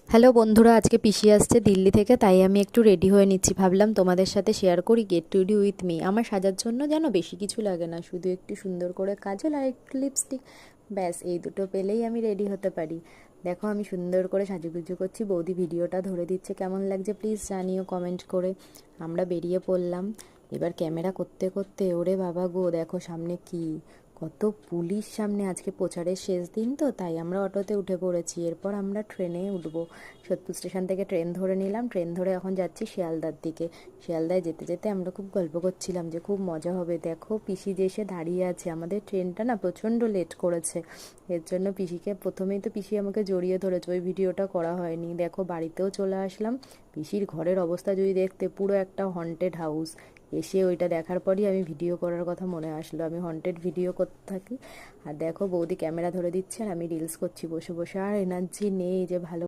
Hello বন্ধুরা, আজকে পিসি আসছে দিল্লি থেকে, তাই আমি একটু রেডি হয়ে নিচ্ছি। ভাবলাম তোমাদের সাথে শেয়ার করি গেট রেডি উইথ মি। আমার সাজার জন্য যেন বেশি কিছু লাগে না, শুধু একটু সুন্দর করে কাজল আর একটু লিপস্টিক, ব্যাস এই দুটো পেলেই আমি রেডি হতে পারি। দেখো আমি সুন্দর করে সাজুগুজু করছি, বৌদি ভিডিওটা ধরে দিচ্ছে। কেমন লাগছে প্লিজ জানিও কমেন্ট করে। আমরা বেরিয়ে পড়লাম। এবার ক্যামেরা করতে করতে ওরে বাবা গো, দেখো সামনে কি কত পুলিশ সামনে। আজকে প্রচারের শেষ দিন তো, তাই আমরা অটোতে উঠে পড়েছি। এরপর আমরা ট্রেনে উঠবো। সোদপুর স্টেশন থেকে ট্রেন ধরে নিলাম। ট্রেন ধরে এখন যাচ্ছি শিয়ালদার দিকে। শিয়ালদায় যেতে যেতে আমরা খুব গল্প করছিলাম যে খুব মজা হবে। দেখো পিসি যে এসে দাঁড়িয়ে আছে, আমাদের ট্রেনটা না প্রচণ্ড লেট করেছে। এর জন্য পিসিকে প্রথমেই তো পিসি আমাকে জড়িয়ে ধরেছে, ওই ভিডিওটা করা হয়নি। দেখো বাড়িতেও চলে আসলাম। পিসির ঘরের অবস্থা যদি দেখতে, পুরো একটা হন্টেড হাউস। এসে ওইটা দেখার পরই আমি ভিডিও করার কথা মনে আসলো, আমি হন্টেড ভিডিও করতে থাকি। আর দেখো বৌদি ক্যামেরা ধরে দিচ্ছে আর আমি রিলস করছি বসে বসে, আর এনার্জি নেই যে ভালো